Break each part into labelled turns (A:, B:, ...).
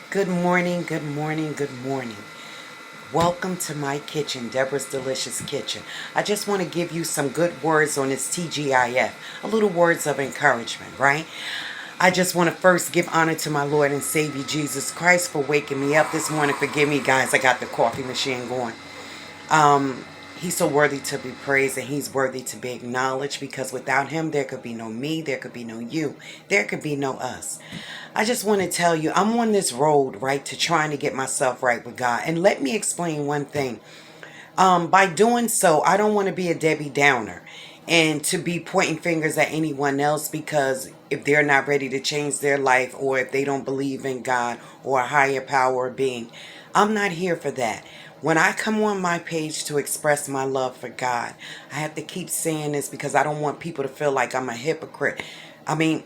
A: Good morning, good morning, good morning. Welcome to my kitchen, Deborah's Delicious Kitchen. I just want to give you some good words on this TGIF, a little words of encouragement, right? I just want to first give honor to my Lord and Savior Jesus Christ for waking me up this morning. Forgive me, guys, I got the coffee machine going. He's so worthy to be praised and he's worthy to be acknowledged because without him, there could be no me, there could be no you, there could be no us. I just want to tell you, I'm on this road, right, to trying to get myself right with God. And let me explain one thing. By doing so, I don't want to be a Debbie Downer and to be pointing fingers at anyone else because if they're not ready to change their life or if they don't believe in God or a higher power or being, I'm not here for that. When I come on my page to express my love for God, I have to keep saying this because I don't want people to feel like I'm a hypocrite. I mean,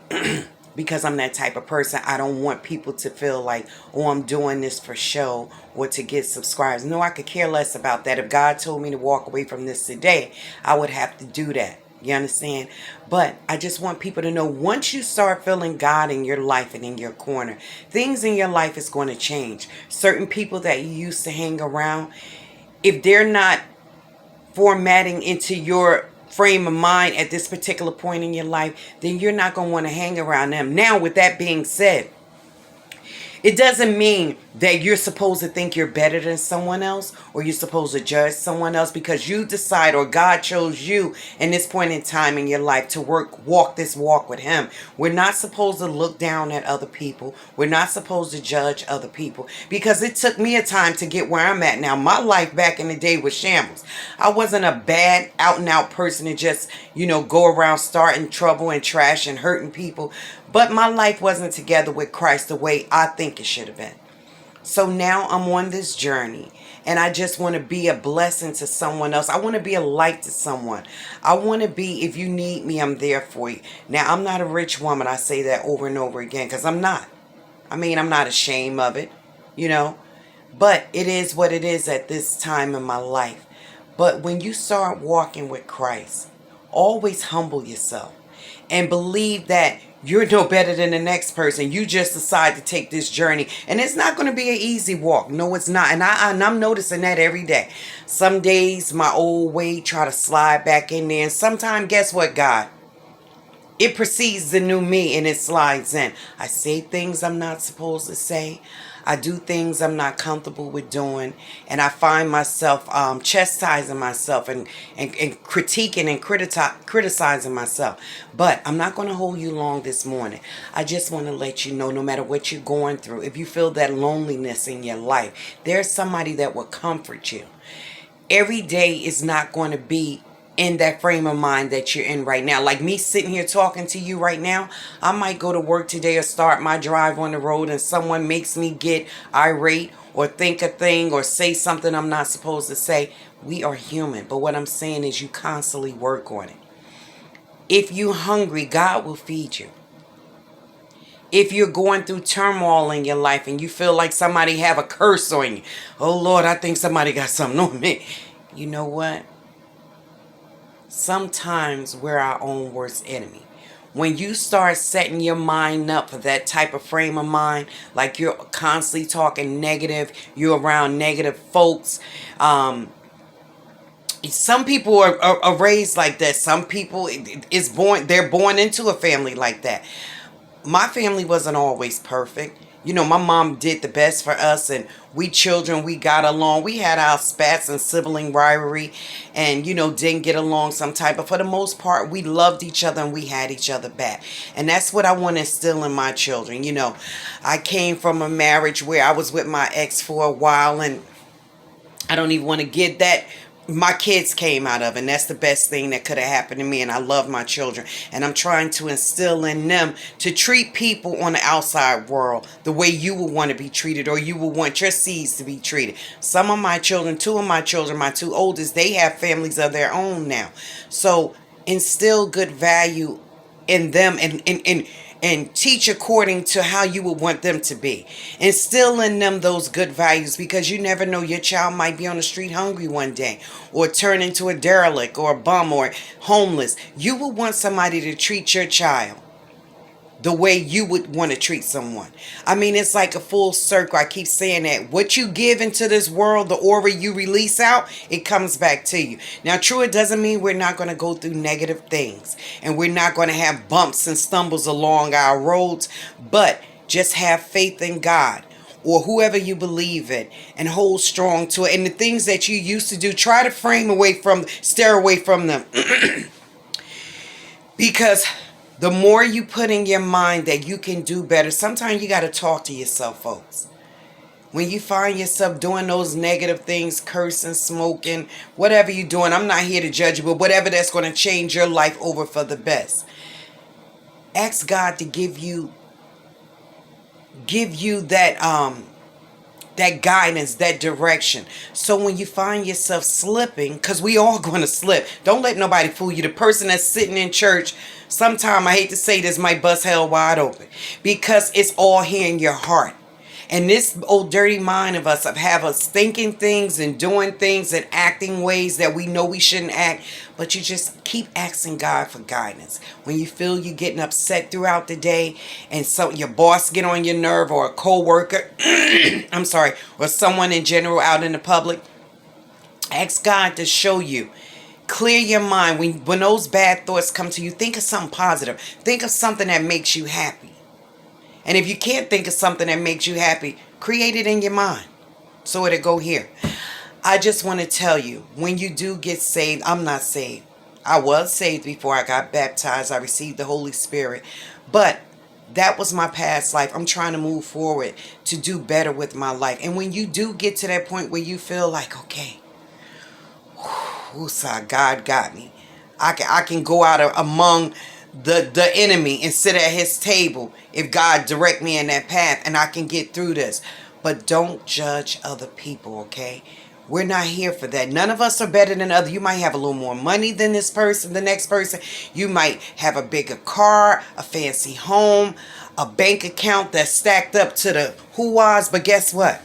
A: because I'm that type of person, I don't want people to feel like, oh, I'm doing this for show or to get subscribers. No, I could care less about that. If God told me to walk away from this today, I would have to do that. You understand? But I just want people to know once you start feeling God in your life and in your corner, things in your life is going to change. Certain people that you used to hang around, if they're not formatting into your frame of mind at this particular point in your life, then you're not going to want to hang around them. Now, with that being said, it doesn't mean that you're supposed to think you're better than someone else or you're supposed to judge someone else because you decide or God chose you in this point in time in your life to walk this walk with him. We're not supposed to look down at other people. We're not supposed to judge other people because it took me a time to get where I'm at now. My life back in the day was shambles. I wasn't a bad out and out person to just, go around starting trouble and trash and hurting people. But my life wasn't together with Christ the way I think it should have been. So now I'm on this journey and I just want to be a blessing to someone else. I want to be a light to someone. I want to be, if you need me, I'm there for you. Now, I'm not a rich woman. I say that over and over again because I'm not. I mean, I'm not ashamed of it, you know. But it is what it is at this time in my life. But when you start walking with Christ, always humble yourself and believe that you're no better than the next person. You just decide to take this journey. And it's not going to be an easy walk. No, it's not. And I'm noticing that every day. Some days my old way try to slide back in there. And sometimes, guess what, God? It precedes the new me and it slides in. I say things I'm not supposed to say. I do things I'm not comfortable with doing. And I find myself chastising myself and critiquing and criticizing myself. But I'm not going to hold you long this morning. I just want to let you know no matter what you're going through, if you feel that loneliness in your life, there's somebody that will comfort you. Every day is not going to be in that frame of mind that you're in right now. Like me sitting here talking to you right now, I might go to work today or start my drive on the road and someone makes me get irate or think a thing or say something I'm not supposed to say. We are human, but what I'm saying is you constantly work on it. If you're hungry, God will feed you. If you're going through turmoil in your life and you feel like somebody have a curse on you, oh Lord, I think somebody got something on me. You know what? Sometimes we're our own worst enemy. When you start setting your mind up for that type of frame of mind, like you're constantly talking negative, you're around negative folks. Some people are raised like that. Some people they're born into a family like that. My family wasn't always perfect. My mom did the best for us, and we children, we got along. We had our spats and sibling rivalry, and didn't get along sometime. But for the most part, we loved each other and we had each other back. And that's what I want to instill in my children. I came from a marriage where I was with my ex for a while, and I don't even want to get that. My kids came out of, and that's the best thing that could have happened to me. And I love my children, and I'm trying to instill in them to treat people on the outside world the way you would want to be treated, or you would want your seeds to be treated. Some of my children, two of my children, my two oldest, they have families of their own now. So instill good value in them, and teach according to how you would want them to be. Instill in them those good values, because you never know, your child might be on the street hungry one day or turn into a derelict or a bum or homeless. You will want somebody to treat your child the way you would want to treat someone. I mean, it's like a full circle. I keep saying that. What you give into this world, the aura you release out, it comes back to you. Now, true, it doesn't mean we're not going to go through negative things and we're not going to have bumps and stumbles along our roads, but just have faith in God or whoever you believe in and hold strong to it. And the things that you used to do, try to steer away from them. Because the more you put in your mind that you can do better, sometimes you got to talk to yourself, folks. When you find yourself doing those negative things, cursing, smoking, whatever you're doing, I'm not here to judge you, but whatever that's going to change your life over for the best. Ask God to give you that guidance, that direction. So when you find yourself slipping, because we all going to slip. Don't let nobody fool you. The person that's sitting in church, sometime, I hate to say this, might bust hell wide open. Because it's all here in your heart. And this old dirty mind of us have us thinking things and doing things and acting ways that we know we shouldn't act. But you just keep asking God for guidance. When you feel you getting upset throughout the day and so your boss get on your nerve or a co-worker, I'm sorry, or someone in general out in the public, ask God to show you. Clear your mind. When those bad thoughts come to you, think of something positive. Think of something that makes you happy. And if you can't think of something that makes you happy, create it in your mind. So it'll go here. I just want to tell you, when you do get saved, I'm not saved. I was saved before I got baptized. I received the Holy Spirit. But that was my past life. I'm trying to move forward to do better with my life. And when you do get to that point where you feel like, okay, God got me. I can go out among the enemy and sit at his table if God direct me in that path and I can get through this. But don't judge other people, okay? We're not here for that. None of us are better than others. You might have a little more money than this person, the next person. You might have a bigger car, a fancy home, a bank account that's stacked up to the who-was. But guess what?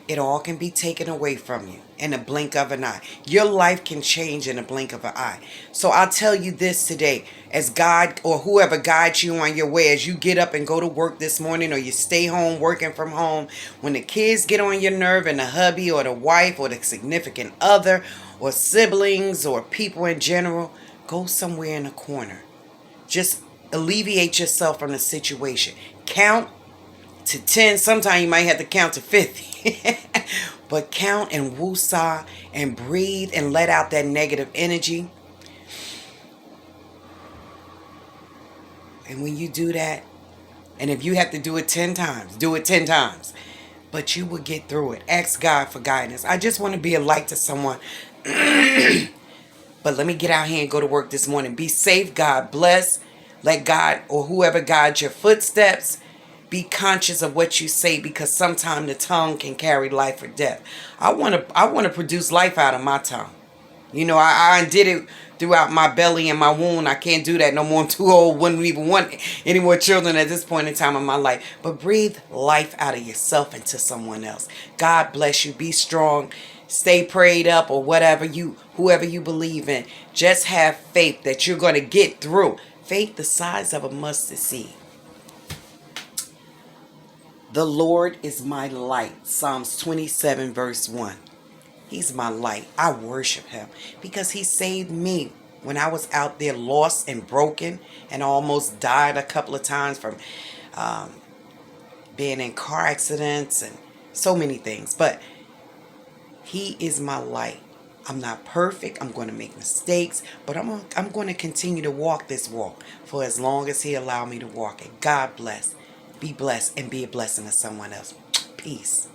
A: It all can be taken away from you in a blink of an eye. Your life can change in a blink of an eye. So I'll tell you this today, as God or whoever guides you on your way, as you get up and go to work this morning or you stay home working from home, when the kids get on your nerve and the hubby or the wife or the significant other or siblings or people in general, go somewhere in a corner. Just alleviate yourself from the situation. Count to 10. Sometimes you might have to count to 50. But count and woosah and breathe and let out that negative energy. And when you do that, and if you have to do it 10 times, do it 10 times. But you will get through it. Ask God for guidance. I just want to be a light to someone. But let me get out here and go to work this morning. Be safe. God bless. Let God or whoever guides your footsteps. Be conscious of what you say, because sometimes the tongue can carry life or death. I want to produce life out of my tongue. You know, I did it throughout my belly and my womb. I can't do that no more. I'm too old. Wouldn't even want any more children at this point in time in my life. But breathe life out of yourself into someone else. God bless you. Be strong. Stay prayed up or whoever you believe in. Just have faith that you're going to get through. Faith the size of a mustard seed. The Lord is my light. Psalms 27 verse 1. He's my light. I worship him because he saved me when I was out there lost and broken and almost died a couple of times from being in car accidents and so many things. But he is my light. I'm not perfect. I'm going to make mistakes, but I'm going to continue to walk this walk for as long as he allowed me to walk it. God bless. Be blessed and be a blessing to someone else. Peace.